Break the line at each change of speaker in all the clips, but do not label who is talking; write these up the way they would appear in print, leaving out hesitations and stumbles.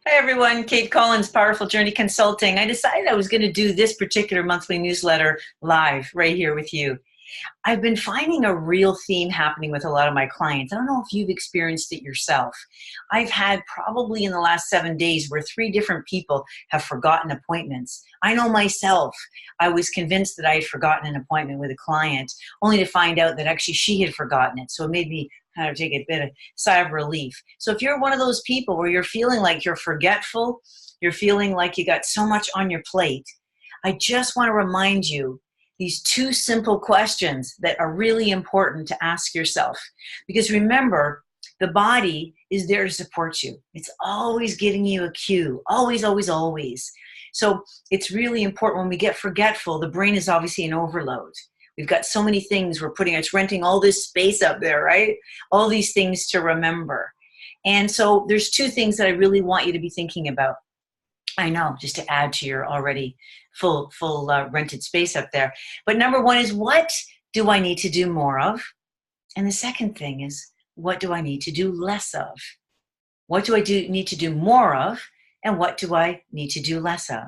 Hi everyone, Kate Collins, Powerful Journey Consulting. I decided I was going to do this particular monthly newsletter live right here with you. I've been finding a real theme happening with a lot of my clients. I don't know if you've experienced it yourself. I've had probably in the last 7 days where 3 different people have forgotten appointments. I know myself, I was convinced that I had forgotten an appointment with a client, only to find out that actually she had forgotten it. So it made me kind of take a bit of sigh of relief. So if you're one of those people where you're feeling like you're forgetful, you're feeling like you got so much on your plate, I just want to remind you these 2 simple questions that are really important to ask yourself. Because remember, the body is there to support you. It's always giving you a cue, always, always, always. So it's really important when we get forgetful, the brain is obviously in overload. We've got so many things we're putting, it's renting all this space up there, right? All these things to remember. And so there's 2 things that I really want you to be thinking about. I know, just to add to your already full rented space up there. But number 1 is, what do I need to do more of? And the second thing is, what do I need to do less of? What do I need to do more of? And what do I need to do less of?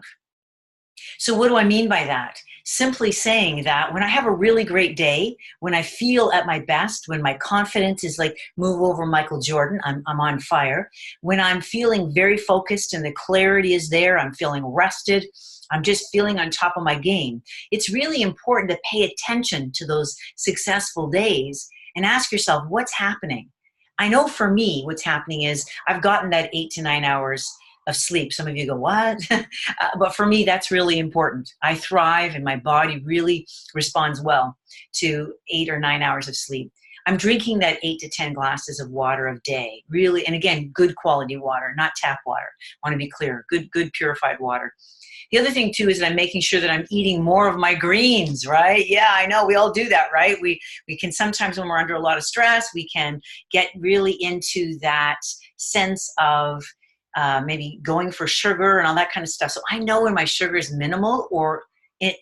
So what do I mean by that? Simply saying that when I have a really great day, when I feel at my best, when my confidence is like move over Michael Jordan, I'm on fire, when I'm feeling very focused and the clarity is there, I'm feeling rested, I'm just feeling on top of my game. It's really important to pay attention to those successful days and ask yourself, what's happening? I know for me, what's happening is I've gotten that 8 to 9 hours of sleep. Some of you go, what? But for me, that's really important. I thrive and my body really responds well to 8 or 9 hours of sleep. I'm drinking that 8 to 10 glasses of water a day, really. And again, good quality water, not tap water. I want to be clear, good purified water. The other thing too is that I'm making sure that I'm eating more of my greens, right? Yeah, I know we all do that, right? We can sometimes, when we're under a lot of stress, we can get really into that sense of maybe going for sugar and all that kind of stuff. So I know when my sugar is minimal, or it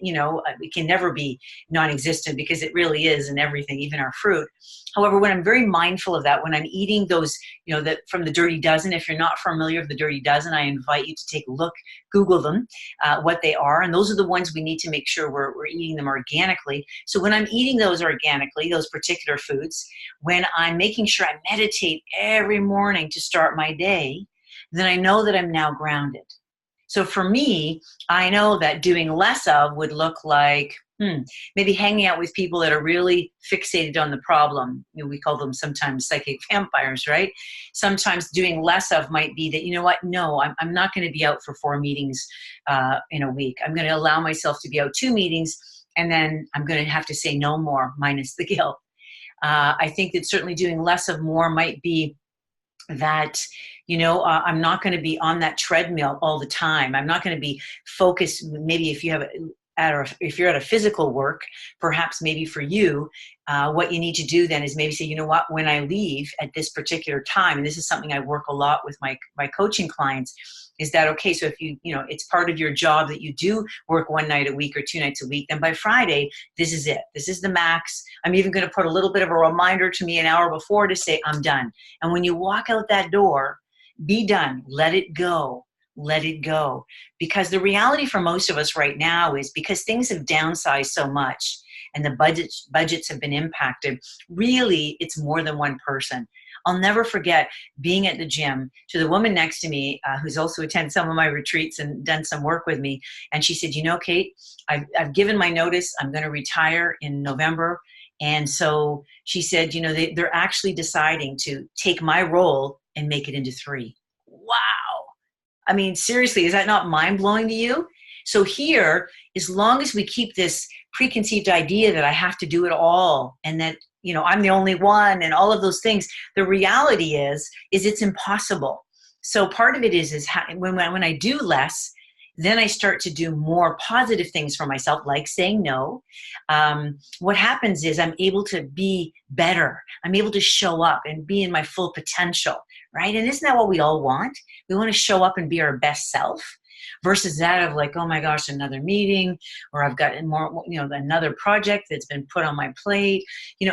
can never be non-existent, because it really is in everything, even our fruit. However, when I'm very mindful of that, when I'm eating those, that from the Dirty Dozen, if you're not familiar with the Dirty Dozen, I invite you to take a look, Google them, what they are. And those are the ones we need to make sure we're eating them organically. So when I'm eating those organically, those particular foods, when I'm making sure I meditate every morning to start my day, then I know that I'm now grounded. So for me, I know that doing less of would look like maybe hanging out with people that are really fixated on the problem. We call them sometimes psychic vampires, right? Sometimes doing less of might be that, you know what, no, I'm not going to be out for 4 meetings in a week. I'm going to allow myself to be out 2 meetings, and then I'm going to have to say no more, minus the guilt. I think that certainly doing less of more might be that, I'm not going to be on that treadmill all the time. I'm not going to be focused. Maybe if you're at a physical work, perhaps maybe for you, what you need to do then is maybe say, you know what, when I leave at this particular time, and this is something I work a lot with my coaching clients, is that okay? So if it's part of your job that you do work 1 night a week or 2 nights a week, then by Friday, this is it. This is the max. I'm even going to put a little bit of a reminder to me an hour before to say, I'm done. And when you walk out that door, be done. Let it go. Let it go. Because the reality for most of us right now is, because things have downsized so much and the budgets have been impacted, really it's more than one person. I'll never forget being at the gym, to the woman next to me who's also attended some of my retreats and done some work with me. And she said, Kate, I've given my notice. I'm going to retire in November. And so she said, they're actually deciding to take my role and make it into 3. Wow. I mean, seriously, is that not mind-blowing to you? So here, as long as we keep this preconceived idea that I have to do it all, and that, I'm the only one, and all of those things, the reality is it's impossible. So part of it is when I do less, then I start to do more positive things for myself, like saying no. What happens is I'm able to be better. I'm able to show up and be in my full potential, right? And isn't that what we all want? We want to show up and be our best self, versus that of like, oh my gosh, another meeting, or I've got more, another project that's been put on my plate.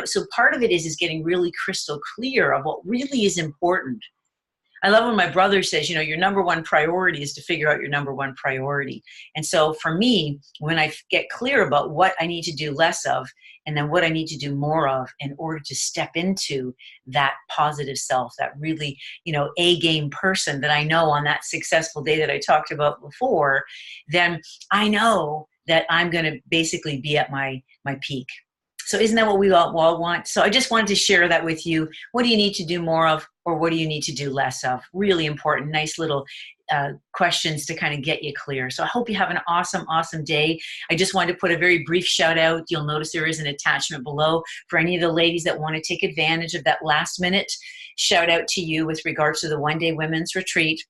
So part of it is getting really crystal clear of what really is important. I love when my brother says, you know, your number one priority is to figure out your number one priority. And so for me, when I get clear about what I need to do less of, and then what I need to do more of in order to step into that positive self, that really, you know, A game person that I know on that successful day that I talked about before, then I know that I'm going to basically be at my peak. So isn't that what we all want? So I just wanted to share that with you. What do you need to do more of, or what do you need to do less of? Really important, nice little questions to kind of get you clear. So I hope you have an awesome, awesome day. I just wanted to put a very brief shout out. You'll notice there is an attachment below for any of the ladies that want to take advantage of that last minute shout out to you with regards to the one-day women's retreat.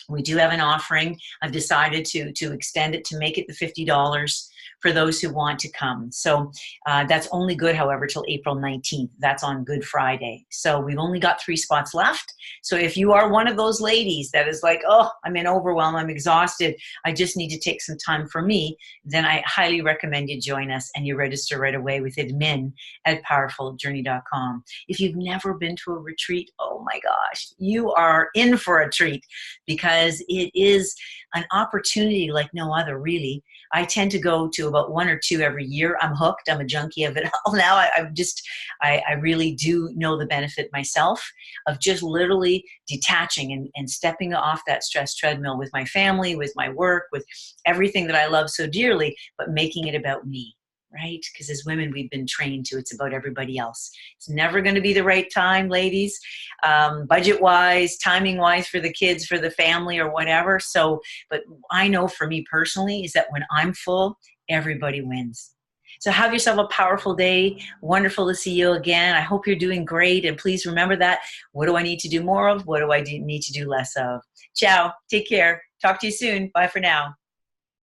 We do have an offering. I've decided to extend it to make it the $50 for those who want to come. So that's only good, however, till April 19th. That's on Good Friday. So we've only got 3 spots left. So if you are one of those ladies that is like, oh, I'm in overwhelm, I'm exhausted, I just need to take some time for me, then I highly recommend you join us and you register right away with admin@powerfuljourney.com. If you've never been to a retreat, oh my gosh, you are in for a treat, because it is an opportunity like no other, really. I tend to go to about 1 or 2 every year. I'm hooked. I'm a junkie of it all now. I really do know the benefit myself of just literally detaching and stepping off that stress treadmill with my family, with my work, with everything that I love so dearly, but making it about me. Right? Because as women, we've been trained to, it's about everybody else. It's never going to be the right time, ladies, budget-wise, timing-wise for the kids, for the family, or whatever. So, but I know for me personally is that when I'm full, everybody wins. So have yourself a powerful day. Wonderful to see you again. I hope you're doing great. And please remember that. What do I need to do more of? What do I need to do less of? Ciao. Take care. Talk to you soon. Bye for now.